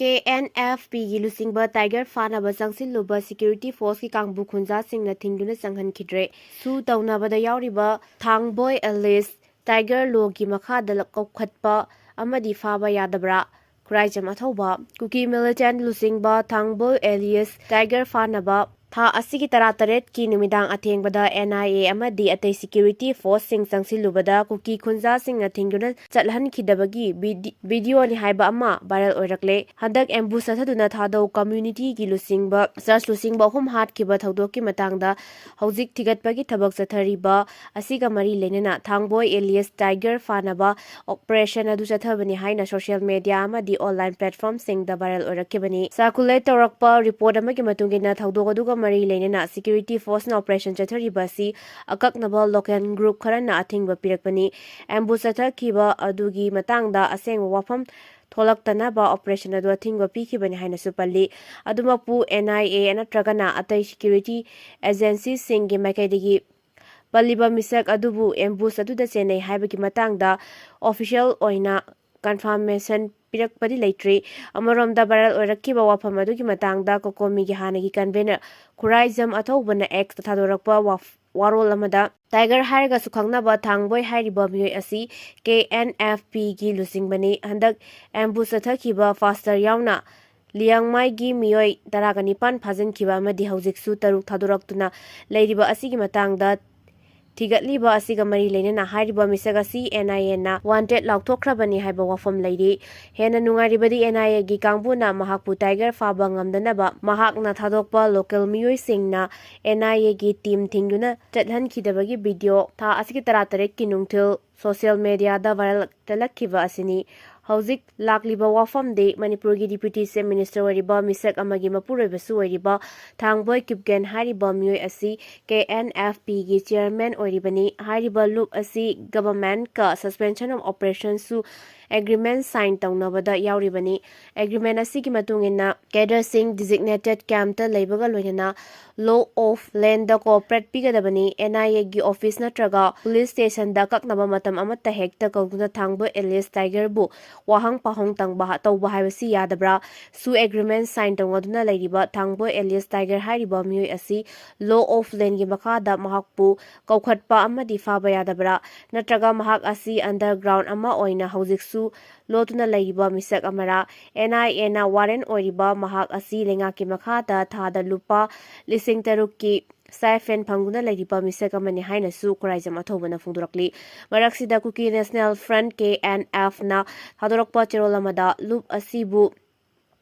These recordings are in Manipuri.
KNFPꯒꯤ ꯂꯨꯆꯤꯡꯕ ꯇꯥꯏꯒꯔ ꯐꯥꯅꯕ ꯆꯪꯁꯤꯜꯂꯨꯕ ꯁꯦꯀ꯭ꯌꯨꯔꯤꯇꯤ ꯐꯣꯔꯁꯀꯤ ꯀꯥꯡꯕꯨ ꯈꯨꯟꯖꯥꯁꯤꯡꯅ ꯊꯤꯡꯗꯨꯅ ꯆꯪꯍꯟꯈꯤꯗ꯭ꯔꯦ꯫ ꯁꯨ ꯇꯧꯅꯕꯗ ꯌꯥꯎꯔꯤꯕ ꯊꯥꯡꯕꯣꯏ ꯑꯦꯂꯤꯁ ꯇꯥꯏꯒꯔ ꯂꯣꯒꯤ ꯃꯈꯥꯗ ꯀꯧꯈꯠꯄ ꯑꯃꯗꯤ ꯐꯥꯕ ꯌꯥꯗꯕ꯭ꯔꯥ? ꯈꯨꯔꯥꯏꯖꯝ ꯑꯊꯧꯕ ꯀꯨꯀꯤ ꯃꯤꯂꯤꯇꯦꯟꯠ ꯂꯨꯆꯤꯡꯕ ꯊꯥꯡꯕꯣꯏ ꯑꯦꯂꯤꯌꯁ ꯇꯥꯏꯒꯔ ꯐꯥꯅꯕ ꯊꯥ ꯑꯁꯤꯒꯤ 18ꯀꯤ ꯅꯨꯃꯤꯗꯥꯡ ꯑꯊꯦꯡꯕꯗ NIA ꯑꯃꯗꯤ ꯑꯇꯩ ꯁꯦꯀ꯭ꯌꯨꯔꯤꯇꯤ ꯐꯣꯔꯁꯁꯤꯡ ꯆꯪꯁꯤꯜꯂꯨꯕꯗ ꯀꯨꯀꯤ ꯈꯨꯟꯖꯥꯁꯤꯡꯅ ꯊꯤꯡꯗꯨꯅ ꯆꯠꯍꯟꯈꯤꯗꯕꯒꯤ ꯚꯤꯗꯤꯑꯣꯅꯤ ꯍꯥꯏꯕ ꯑꯃ ꯚꯥꯏꯔꯦꯜ ꯑꯣꯏꯔꯛꯂꯦ꯫ ꯍꯟꯗꯛ ꯑꯦꯝꯕꯨꯁ ꯆꯠꯊꯗꯨꯅ ꯊꯥꯗꯧ ꯀꯝꯃ꯭ꯌꯨꯅꯤꯇꯤꯒꯤ ꯂꯨꯆꯤꯡꯕ ꯆꯔꯆ ꯂꯨꯆꯤꯡꯕ 3 ꯍꯥꯠꯈꯤꯕ ꯊꯧꯗꯣꯛꯀꯤ ꯃꯇꯥꯡꯗ ꯍꯧꯖꯤꯛ ꯊꯤꯒꯠꯄꯒꯤ ꯊꯕꯛ ꯆꯠꯊꯔꯤꯕ ꯑꯁꯤꯒ ꯃꯔꯤ ꯂꯩꯅꯅ ꯊꯥꯡꯕꯣꯏ ꯑꯦꯂꯤꯌꯁ ꯇꯥꯏꯒꯔ ꯐꯥꯅꯕ ꯑꯣꯄꯔꯦꯁꯟ ꯑꯗꯨ ꯆꯠꯊꯕꯅꯤ ꯍꯥꯏꯅ ꯁꯣꯁꯤꯌꯦꯜ ꯃꯤꯗꯤꯌꯥ ꯑꯃꯗꯤ ꯑꯣꯟꯂꯥꯏꯟ ꯄ꯭ꯂꯦꯠꯐꯣꯔꯝꯁꯤꯡꯗ ꯚꯥꯏꯔꯦꯜ ꯑꯣꯏꯔꯛꯈꯤꯕꯅꯤ꯫ ꯁꯔꯀꯨꯂꯦꯠ ꯇꯧꯔꯛꯄ ꯔꯤꯄꯣꯔꯠ ꯑꯃꯒꯤ ꯃꯇꯨꯡꯏꯟꯅ ꯊꯧꯗꯣꯛ ꯑꯗꯨꯒ ꯃꯔꯤ ꯂꯩꯅꯅ ꯁꯦꯀ꯭ꯌꯨꯔꯤꯇꯤ ꯐꯣꯔꯁꯅ ꯑꯣꯄꯔꯦꯁꯟ ꯆꯠꯊꯔꯤꯕ ꯑꯁꯤ ꯑꯀꯛꯅꯕ ꯂꯣꯀꯦꯜ ꯒ꯭ꯔꯨꯞ ꯈꯔꯅ ꯑꯊꯤꯡꯕ ꯄꯤꯔꯛꯄꯅꯤ꯫ ꯑꯦꯝꯕꯨꯁ ꯆꯠꯊꯈꯤꯕ ꯑꯗꯨꯒꯤ ꯃꯇꯥꯡꯗ ꯑꯁꯦꯡꯕ ꯋꯥꯐꯝ ꯊꯣꯛꯂꯛꯇꯅꯕ ꯑꯣꯄꯔꯦꯁꯟ ꯑꯗꯨ ꯑꯊꯤꯡꯕ ꯄꯤꯈꯤꯕꯅꯤ ꯍꯥꯏꯅꯁꯨ ꯄꯜꯂꯤ꯫ ꯑꯗꯨꯃꯛꯄꯨ NIA ꯅꯠꯇ꯭ꯔꯒꯅ ꯑꯇꯩ ꯁꯦꯀ꯭ꯌꯨꯔꯤꯇꯤ ꯑꯦꯖꯦꯟꯁꯤꯁꯤꯡꯒꯤ ꯃꯥꯏꯀꯩꯗꯒꯤ ꯄꯜꯂꯤꯕ ꯃꯤꯁꯛ ꯑꯗꯨꯕꯨ ꯑꯦꯝꯕꯨꯁ ꯑꯗꯨꯗ ꯆꯦꯟꯅꯩ ꯍꯥꯏꯕꯒꯤ ꯃꯇꯥꯡꯗ ꯑꯣꯐꯤꯁꯤꯌꯦꯜ ꯑꯣꯏꯅ ꯀꯟꯐꯥꯔꯃꯦꯁꯟ ꯄꯤꯔꯛꯄꯗꯤ ꯂꯩꯇ꯭ꯔꯤ꯫ ꯑꯃꯔꯣꯝꯗ ꯚꯥꯏꯔꯦꯜ ꯑꯣꯏꯔꯛꯈꯤꯕ ꯋꯥꯐꯝ ꯑꯗꯨꯒꯤ ꯃꯇꯥꯡꯗ ꯀꯣꯀꯣꯃꯤꯒꯤ ꯍꯥꯟꯅꯒꯤ ꯀꯟꯚꯦꯅꯔ ꯈꯨꯔꯥꯏꯖꯝ ꯑꯊꯧꯕꯅ Xꯇ ꯊꯥꯗꯣꯔꯛꯄ ꯋꯥꯔꯣꯜ ꯑꯃꯗ ꯇꯥꯏꯒꯔ ꯍꯥꯏꯔꯒꯁꯨ ꯈꯪꯅꯕ ꯊꯥꯡꯕꯣꯏ ꯍꯥꯏꯔꯤꯕ ꯃꯤꯑꯣꯏ ꯑꯁꯤ KNFPꯒꯤ ꯂꯨꯆꯤꯡꯕꯅꯤ꯫ ꯍꯟꯗꯛ ꯑꯦꯝꯕꯨꯁ ꯆꯠꯊꯈꯤꯕ ꯄꯥꯁꯇꯔ ꯌꯥꯎꯅ ꯂꯤꯌꯥꯡꯃꯩꯒꯤ ꯃꯤꯑꯣꯏ 19 ꯐꯥꯖꯤꯟꯈꯤꯕ ꯑꯃꯗꯤ ꯍꯧꯖꯤꯛꯁꯨ 6 ꯊꯥꯗꯣꯔꯛꯇꯨꯅ ꯂꯩꯔꯤꯕ ꯑꯁꯤꯒꯤ ꯃꯇꯥꯡꯗ ꯊꯤꯒꯠꯂꯤꯕ ꯑꯁꯤꯒ ꯃꯔꯤ ꯂꯩꯅꯅ ꯍꯥꯏꯔꯤꯕ ꯃꯤꯁꯛ ꯑꯁꯤ NIAꯅ ꯋꯥꯟꯇꯦꯗ ꯂꯥꯎꯊꯣꯛꯈ꯭ꯔꯕꯅꯤ ꯍꯥꯏꯕ ꯋꯥꯐꯝ ꯂꯩꯔꯤ꯫ ꯍꯦꯟꯅ ꯅꯨꯡꯉꯥꯏꯔꯤꯕꯗꯤ NIAꯒꯤ ꯀꯥꯡꯕꯨꯅ ꯃꯍꯥꯛꯄꯨ ꯇꯥꯏꯒꯔ ꯐꯥꯕ ꯉꯝꯗꯅꯕ ꯃꯍꯥꯛꯅ ꯊꯥꯗꯣꯛꯄ ꯂꯣꯀꯦꯜ ꯃꯤꯑꯣꯏꯁꯤꯡꯅ NIAꯒꯤ ꯇꯤꯝ ꯊꯤꯡꯗꯨꯅ ꯆꯠꯍꯟꯈꯤꯗꯕꯒꯤ ꯚꯤꯗꯤꯑꯣ ꯊꯥ ꯑꯁꯤꯒꯤ 18ꯀꯤ ꯅꯨꯡꯊꯤꯜ ꯁꯣꯁꯤꯌꯦꯜ ꯃꯤꯗꯤꯌꯥꯗ ꯚꯥꯏꯔꯦꯜ ꯆꯠꯂꯛꯈꯤꯕ ꯑꯁꯤꯅꯤ꯫ ꯍꯧꯖꯤꯛ ꯂꯥꯛꯂꯤꯕ ꯋꯥꯐꯝꯗꯤ ꯃꯅꯤꯄꯨꯔꯒꯤ ꯗꯤꯄ꯭ꯌꯨꯇꯤ ꯆꯤꯐ ꯃꯤꯅꯤꯁꯇꯔ ꯑꯣꯏꯔꯤꯕ ꯃꯤꯁꯛ ꯑꯃꯒꯤ ꯃꯄꯨꯔꯣꯏꯕꯁꯨ ꯑꯣꯏꯔꯤꯕ ꯊꯥꯡꯕꯣꯏ ꯀꯤꯞꯒꯦꯟ ꯍꯥꯏꯔꯤꯕ ꯃꯤꯑꯣꯏ ꯑꯁꯤ KNFPꯒꯤ ꯆꯦꯌꯔꯃꯦꯟ ꯑꯣꯏꯔꯤꯕꯅꯤ꯫ ꯍꯥꯏꯔꯤꯕ ꯂꯨꯞ ꯑꯁꯤ ꯒꯚꯔꯟꯃꯦꯟꯠꯀ ꯁꯁꯄꯦꯟꯁꯟ ꯑꯣꯐ ꯑꯣꯄꯔꯦꯁꯟꯁꯨ ꯑꯦꯒ꯭ꯔꯤꯃꯦꯟꯠ ꯁꯥꯏꯟ ꯇꯧꯅꯕꯗ ꯌꯥꯎꯔꯤꯕꯅꯤ꯫ ꯑꯦꯒ꯭ꯔꯤꯃꯦꯟꯠ ꯑꯁꯤꯒꯤ ꯃꯇꯨꯡꯏꯟꯅ ꯀꯦꯗꯔꯁꯤꯡ ꯗꯤꯖꯤꯒꯅꯦꯇꯦꯗ ꯀꯦꯝꯞꯇ ꯂꯩꯕꯒ ꯂꯣꯏꯅꯅ ꯂꯣ ꯑꯣꯐ ꯂꯦꯟꯗ ꯀꯣꯑꯣꯄꯔꯦꯠ ꯄꯤꯒꯗꯕꯅꯤ꯫ NIAꯒꯤ ꯑꯣꯐꯤꯁ ꯅꯠꯇ꯭ꯔꯒ ꯄꯨꯂꯤꯁ ꯁ꯭ꯇꯦꯁꯟꯗ ꯑꯀꯛꯅꯕ ꯃꯇꯝ ꯑꯃꯠꯇ ꯍꯦꯛꯇ ꯀꯧꯗꯨꯅ ꯊꯥꯡꯕꯣꯏ ꯑꯦꯂꯤꯌꯁ ꯇꯥꯏꯒꯔꯕꯨ ꯋꯥꯍꯪ ꯄꯥꯎꯍꯪ ꯇꯧꯕ ꯍꯥꯏꯕꯁꯤ ꯌꯥꯗꯕ꯭ꯔꯥ? ꯁꯨ ꯑꯦꯒ꯭ꯔꯤꯃꯦꯟꯠ ꯁꯥꯏꯟ ꯇꯧꯅꯗꯨꯅ ꯂꯩꯔꯤꯕ ꯊꯥꯡꯕꯣꯏ ꯑꯦꯂꯤꯌꯁ ꯇꯥꯏꯒꯔ ꯍꯥꯏꯔꯤꯕ ꯃꯤꯑꯣꯏ ꯑꯁꯤ ꯂꯣ ꯑꯣꯐ ꯂꯦꯟꯒꯤ ꯃꯈꯥꯗ ꯃꯍꯥꯛꯄꯨ ꯀꯧꯈꯠꯄ ꯑꯃꯗꯤ ꯐꯥꯕ ꯌꯥꯗꯕ꯭ꯔꯥ? ꯅꯠꯇ꯭ꯔꯒ ꯃꯍꯥꯛ ꯑꯁꯤ ꯑꯟꯗꯔꯒ꯭ꯔꯥꯎꯟ ꯑꯃ ꯑꯣꯏꯅ ꯍꯧꯖꯤꯛꯁꯨ ꯂꯣꯠꯇꯨꯅ ꯂꯩꯔꯤꯕ ꯃꯤꯁꯛ ꯑꯃꯔꯥ? NIAꯅ ꯋꯥꯔꯦꯟ ꯑꯣꯏꯔꯤꯕ ꯃꯍꯥꯛ ꯑꯁꯤ ꯂꯩꯉꯥꯛꯀꯤ ꯃꯈꯥꯗ ꯊꯥꯗ ꯂꯨꯄꯥ 3,000ꯀꯤ ꯁ꯭ꯇꯥꯏꯐꯦꯟ ꯐꯪꯗꯨꯅ ꯂꯩꯔꯤꯕ ꯃꯤꯁꯛ ꯑꯃꯅꯤ ꯍꯥꯏꯅꯁꯨ ꯈꯨꯔꯥꯏꯖꯝ ꯑꯊꯧꯕꯅ ꯐꯣꯡꯗꯣꯔꯛꯂꯤ꯫ ꯃꯔꯛꯁꯤꯗ ꯀꯨꯀꯤ ꯅꯦꯁꯅꯦꯜ ꯐ꯭ꯔꯟꯠ KNFꯅ ꯊꯥꯗꯣꯔꯛꯄ ꯆꯦꯔꯣꯜ ꯑꯃꯗ ꯂꯨꯞ ꯑꯁꯤꯕꯨ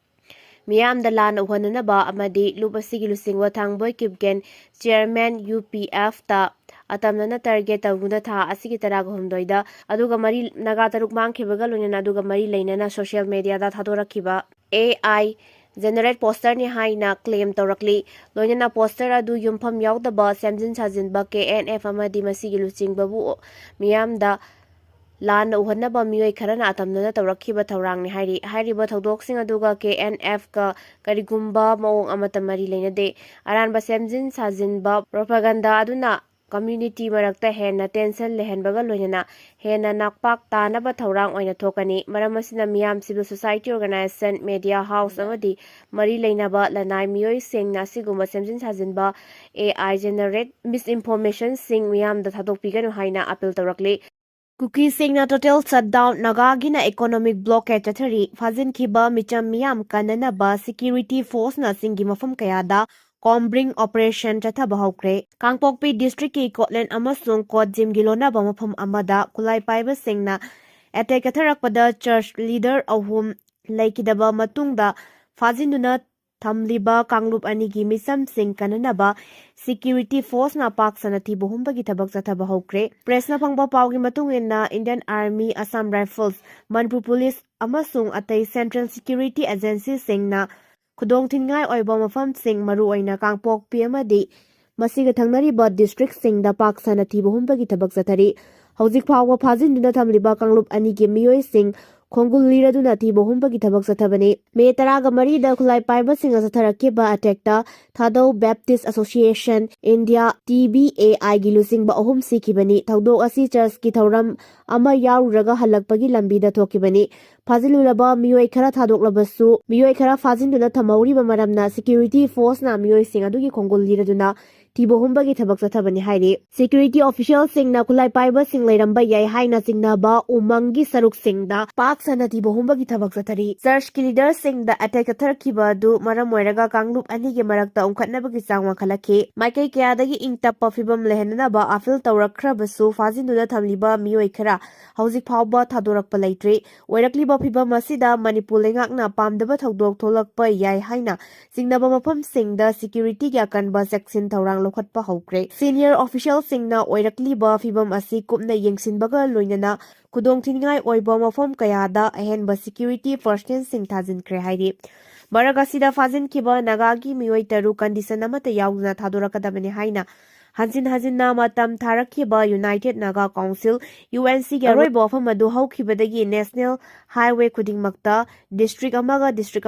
ꯃꯤꯌꯥꯝꯗ ꯂꯥꯟꯅ ꯎꯍꯟꯅꯅꯕ ꯑꯃꯗꯤ ꯂꯨꯞ ꯑꯁꯤꯒꯤ ꯂꯨꯆꯤꯡꯕ ꯊꯥꯡꯕꯣꯏ ꯀꯤꯞꯒꯦꯟ ꯆꯦꯌꯔꯃꯦꯟ UPFꯇ ꯑꯇꯝꯅꯅ ꯇꯥꯔꯒꯦꯠ ꯇꯧꯗꯨꯅ ꯊꯥ ꯑꯁꯤꯒꯤ 18ꯗ ꯑꯗꯨꯒ ꯅꯥꯒꯥ 6 ꯃꯥꯡꯈꯤꯕꯒ ꯂꯣꯏꯅꯅ ꯑꯗꯨꯒ ꯃꯔꯤ ꯂꯩꯅꯅ ꯁꯣꯁꯤꯌꯦꯜ ꯃꯤꯗꯤꯌꯥꯗ ꯊꯥꯗꯣꯔꯛꯈꯤꯕ AI ꯖꯦꯅꯦꯔꯦꯠ ꯄꯣꯁꯇꯔꯅꯤ ꯍꯥꯏꯅ ꯀ꯭ꯂꯦꯝ ꯇꯧꯔꯛꯂꯤ꯫ ꯂꯣꯏꯅꯅ ꯄꯣꯁꯇꯔ ꯑꯗꯨ ꯌꯨꯝꯐꯝ ꯌꯥꯎꯗꯕ ꯁꯦꯝꯖꯤꯟ ꯁꯥꯖꯤꯟꯕ KNF ꯑꯃꯗꯤ ꯃꯁꯤꯒꯤ ꯂꯨꯆꯤꯡꯕꯕꯨ ꯃꯤꯌꯥꯝꯗ ꯂꯥꯟꯅ ꯎꯍꯟꯅꯕ ꯃꯤꯑꯣꯏ ꯈꯔꯅ ꯑꯇꯝꯅꯅ ꯇꯧꯔꯛꯈꯤꯕ ꯊꯧꯔꯥꯡꯅꯤ ꯍꯥꯏꯔꯤ꯫ ꯍꯥꯏꯔꯤꯕ ꯊꯧꯗꯣꯛꯁꯤꯡ ꯑꯗꯨꯒ KNFꯀ ꯀꯔꯤꯒꯨꯝꯕ ꯃꯑꯣꯡ ꯑꯃꯠꯇ ꯃꯔꯤ ꯂꯩꯅꯗꯦ꯫ ꯑꯔꯥꯟꯕ ꯁꯦꯝꯖꯤꯟ ꯁꯥꯖꯤꯟꯕ ꯄ꯭ꯔꯣꯄꯥꯒꯥꯟꯗꯥ ꯑꯗꯨꯅ ꯀꯝꯃ꯭ꯌꯨꯅꯤꯇꯤ ꯃꯔꯛꯇ ꯍꯦꯟꯅ ꯇꯦꯟꯁꯟ ꯂꯩꯍꯟꯕꯒ ꯂꯣꯏꯅꯅ ꯍꯦꯟꯅ ꯅꯥꯛꯄꯥꯛ ꯇꯥꯅꯕ ꯊꯧꯔꯥꯡ ꯑꯣꯏꯅ ꯊꯣꯛꯀꯅꯤ꯫ ꯃꯔꯝ ꯑꯁꯤꯅ ꯃꯤꯌꯥꯝ, civil society organisation, media house ꯑꯃꯗꯤ ꯃꯔꯤ ꯂꯩꯅꯕ ꯂꯅꯥꯏ ꯃꯤꯑꯣꯏꯁꯤꯡꯅ ꯑꯁꯤꯒꯨꯝꯕ ꯁꯦꯝꯖꯤꯟ ꯁꯥꯖꯤꯟꯕ AI ꯖꯦꯅꯦꯔꯦꯠ ꯃꯤꯁꯏꯟꯐꯣꯔꯃꯦꯁꯟꯁꯤꯡ ꯃꯤꯌꯥꯝꯗ ꯊꯥꯗꯣꯛꯄꯤꯒꯅꯨ ꯍꯥꯏꯅ appeal ꯇꯧꯔꯛꯂꯤ꯫ ꯀꯨꯀꯤꯁꯤꯡꯅ total shutdown ꯅꯥꯒꯥꯒꯤꯅ economic blocked ꯆꯠꯊꯔꯤ꯫ ꯐꯥꯖꯤꯟꯈꯤꯕ ꯃꯤꯆꯝ ꯃꯤꯌꯥꯝ ꯀꯟꯅꯅꯕ ꯁꯦꯀ꯭ꯌꯨꯔꯤꯇꯤ ꯐꯣꯔꯁꯅ ꯆꯤꯡꯒꯤ ꯃꯐꯝ ꯀꯌꯥꯗ ꯀꯣꯝꯕ꯭ꯔꯤꯡ ꯑꯣꯄꯔꯦꯁꯟ ꯆꯠꯊꯕ ꯍꯧꯈ꯭ꯔꯦ꯫ ꯀꯥꯡꯄꯣꯛꯄꯤ ꯗꯤꯁꯇ꯭ꯔꯤꯛꯀꯤ ꯀꯣꯠꯂꯦꯟ ꯑꯃꯁꯨꯡ ꯀꯣꯠꯖꯤꯝꯒꯤ ꯂꯣꯟꯅꯕ ꯃꯐꯝ ꯑꯃꯗ ꯈꯨꯠꯂꯥꯏ ꯄꯥꯏꯕꯁꯤꯡꯅ ꯑꯦꯇꯦꯛ ꯆꯠꯊꯔꯛꯄꯗ ꯆꯔꯆ ꯂꯤꯗꯔ 3 ꯂꯩꯈꯤꯗꯕ ꯃꯇꯨꯡꯗ ꯐꯥꯖꯤꯟꯗꯨꯅ ꯊꯝꯂꯤꯕ ꯀꯥꯡꯂꯨꯞ ꯑꯅꯤꯒꯤ ꯃꯤꯆꯝꯁꯤꯡ ꯀꯟꯅꯅꯕ ꯁꯦꯀ꯭ꯌꯨꯔꯤꯇꯤ ꯐꯣꯔꯁꯅ ꯄꯥꯛ ꯁꯟꯅ ꯊꯤꯕ ꯍꯨꯝꯕꯒꯤ ꯊꯕꯛ ꯆꯠꯊꯕ ꯍꯧꯈ꯭ꯔꯦ꯫ ꯄ꯭ꯔꯦꯁꯅ ꯐꯪꯕ ꯄꯥꯎꯒꯤ ꯃꯇꯨꯡꯏꯟꯅ Indian army, Assam rifles, Manipur police ꯑꯃꯁꯨꯡ ꯑꯇꯩ ꯁꯦꯟꯇ꯭ꯔꯦꯜ ꯁꯦꯀ꯭ꯌꯨꯔꯤꯇꯤ ꯑꯦꯖꯦꯟꯁꯤꯁꯤꯡꯅ ꯈꯨꯗꯣꯡꯊꯤꯅꯤꯡꯉꯥꯏ ꯑꯣꯏꯕ ꯃꯐꯝꯁꯤꯡ ꯃꯔꯨꯑꯣꯏꯅ ꯀꯥꯡꯄꯣꯛꯄꯤ ꯑꯃꯗꯤ ꯃꯁꯤꯒ ꯊꯪꯅꯔꯤꯕ ꯗꯤꯁꯇ꯭ꯔꯤꯛꯁꯤꯡꯗ ꯄꯥꯛ ꯁꯟꯅ ꯊꯤꯕ ꯍꯨꯝꯕꯒꯤ ꯊꯕꯛ ꯆꯠꯊꯔꯤ꯫ ꯍꯧꯖꯤꯛ ꯐꯥꯎꯕ ꯐꯥꯖꯤꯟꯗꯨꯅ ꯊꯝꯂꯤꯕ ꯀꯥꯡꯂꯨꯞ ꯑꯅꯤꯒꯤ ꯃꯤꯑꯣꯏꯁꯤꯡ ꯈꯣꯡꯒꯨꯜ ꯂꯤꯔꯗꯨꯅ ꯊꯤꯕ ꯍꯨꯝꯕꯒꯤ ꯊꯕꯛ ꯆꯠꯊꯕꯅꯤ꯫ ꯃꯦ 13ꯗ ꯈꯨꯠꯂꯥꯏ ꯄꯥꯏꯕꯁꯤꯡꯅ ꯆꯠꯊꯔꯛꯈꯤꯕ ꯑꯦꯇꯦꯛꯇ ꯊꯥꯗꯧ ꯕꯦꯞꯇꯤꯁ ꯑꯦꯁꯣꯁꯤꯌꯦꯁꯟ ꯏꯟꯗꯤꯌꯥ (TBAI)ꯒꯤ ꯂꯨꯆꯤꯡꯕ 3 ꯁꯤꯈꯤꯕꯅꯤ꯫ ꯊꯧꯗꯣꯛ ꯑꯁꯤ ꯆꯔꯆꯀꯤ ꯊꯧꯔꯝ ꯑꯃ ꯌꯥꯎꯔꯨꯔꯒ ꯍꯜꯂꯛꯄꯒꯤ ꯂꯝꯕꯤꯗ ꯊꯣꯛꯈꯤꯕꯅꯤ꯫ ꯐꯥꯖꯤꯜꯂꯨꯔꯕ ꯃꯤꯑꯣꯏ ꯈꯔ ꯊꯥꯗꯣꯛꯂꯕꯁꯨ ꯃꯤꯑꯣꯏ ꯈꯔ ꯐꯥꯖꯤꯟꯗꯨꯅ ꯊꯝꯍꯧꯔꯤꯕ ꯃꯔꯝꯅ ꯁꯦꯀ꯭ꯌꯨꯔꯤꯇꯤ ꯐꯣꯔꯁꯅ ꯃꯤꯑꯣꯏꯁꯤꯡ ꯑꯗꯨꯒꯤ ꯈꯣꯡꯒꯨꯜ ꯂꯤꯔꯗꯨꯅ ꯊꯤꯕ ꯍꯨꯝꯕꯒꯤ ꯊꯕꯛ ꯆꯠꯊꯕꯅꯤ ꯍꯥꯏꯔꯤ꯫ ꯁꯦꯀ꯭ꯌꯨꯔꯤꯇꯤ ꯑꯣꯐꯤꯁꯤꯌꯦꯜꯁꯤꯡꯅ ꯈꯨꯠꯂꯥꯏ ꯄꯥꯏꯕꯁꯤꯡ ꯂꯩꯔꯝꯕ ꯌꯥꯏ ꯍꯥꯏꯅ ꯆꯤꯡꯅꯕ ꯎꯃꯪꯒꯤ ꯁꯔꯨꯛꯁꯤꯡꯗ ꯄꯥꯛ ꯁꯟꯅ ꯊꯤꯕ ꯍꯨꯝꯕꯒꯤ ꯊꯕꯛ ꯆꯠꯊꯔꯤ꯫ ꯆꯔꯆꯀꯤ ꯂꯤꯗꯔꯁꯤꯡꯗ ꯑꯦꯇꯦꯛ ꯆꯠꯊꯔꯛꯈꯤꯕ ꯑꯗꯨ ꯃꯔꯝ ꯑꯣꯏꯔꯒ ꯀꯥꯡꯂꯨꯞ ꯑꯅꯤꯒꯤ ꯃꯔꯛꯇ ꯎꯪꯈꯠꯅꯕꯒꯤ ꯆꯥꯡ ꯋꯥꯡꯈꯠꯂꯛꯈꯤ꯫ ꯃꯥꯏꯀꯩ ꯀꯌꯥꯗꯒꯤ ꯏꯪ ꯇꯞꯄ ꯐꯤꯚꯝ ꯂꯩꯍꯟꯅꯅꯕ ꯑꯄꯤꯜ ꯇꯧꯔꯛꯈ꯭ꯔꯕꯁꯨ ꯐꯥꯖꯤꯟꯗꯨꯅ ꯊꯝꯂꯤꯕ ꯃꯤꯑꯣꯏ ꯈꯔ ꯍꯧꯖꯤꯛ ꯐꯥꯎꯕ ꯊꯥꯗꯣꯔꯛꯄ ꯂꯩꯇ꯭ꯔꯤ꯫ ꯑꯣꯏꯔꯛꯂꯤꯕ ꯐꯤꯚꯝ ꯑꯁꯤꯗ ꯃꯅꯤꯄꯨꯔ ꯂꯩꯉꯥꯛꯅ ꯄꯥꯝꯗꯕ ꯊꯧꯗꯣꯛ ꯊꯣꯛꯂꯛꯄ ꯌꯥꯏ ꯍꯥꯏꯅ ꯆꯤꯡꯅꯕ ꯃꯐꯝꯁꯤꯡꯗ ꯁꯦꯀ꯭ꯌꯨꯔꯤꯇꯤꯒꯤ ꯑꯀꯟꯕ ꯆꯦꯛꯁꯤꯟ ꯊꯧꯔꯥꯡ ꯂꯧꯈꯠꯄ ꯍꯧꯈ꯭ꯔꯦ꯫ ꯁꯤꯅꯤꯌꯔ ꯑꯣꯐꯤꯁꯤꯌꯦꯜꯁꯤꯡꯅ ꯑꯣꯏꯔꯛꯂꯤꯕ ꯐꯤꯚꯝ ꯑꯁꯤ ꯀꯨꯞꯅ ꯌꯦꯡꯁꯤꯟꯕꯒ ꯂꯣꯏꯅꯅ ꯈꯨꯗꯣꯡꯊꯤꯅꯤꯡꯉꯥꯏ ꯑꯣꯏꯕ ꯃꯐꯝ ꯀꯌꯥꯗ ꯑꯍꯦꯟꯕ ꯁꯦꯀ꯭ꯌꯨꯔꯤꯇꯤ ꯄꯔꯁꯅꯦꯜꯁꯤꯡ ꯊꯥꯖꯤꯟꯈ꯭ꯔꯦ ꯍꯥꯏꯔꯤ꯫ ꯃꯔꯛ ꯑꯁꯤꯗ ꯐꯥꯖꯤꯟꯈꯤꯕ ꯅꯥꯒꯥꯒꯤ ꯃꯤꯑꯣꯏ 3 ꯀꯟꯗꯤꯁꯟ ꯑꯃꯠꯇ ꯌꯥꯎꯗꯅ ꯊꯥꯗꯣꯔꯛꯀꯗꯕꯅꯤ ꯍꯥꯏꯅ ꯍꯟꯖꯤꯟ ꯍꯟꯖꯤꯟꯅ ꯃꯇꯝ ꯊꯥꯔꯛꯈꯤꯕ ꯌꯨꯅꯥꯏꯇꯦꯗ ꯅꯥꯒꯥ ꯀꯥꯎꯟꯁꯤꯜ (UNC)ꯒꯤ ꯑꯔꯣꯏꯕ ꯋꯥꯐꯝ ꯑꯗꯨ ꯍꯧꯈꯤꯕꯗꯒꯤ ꯅꯦꯁꯅꯦꯜ ꯍꯥꯏꯋꯦ ꯈꯨꯗꯤꯡꯃꯛꯇ ꯗꯤꯁꯇ꯭ꯔꯤꯛ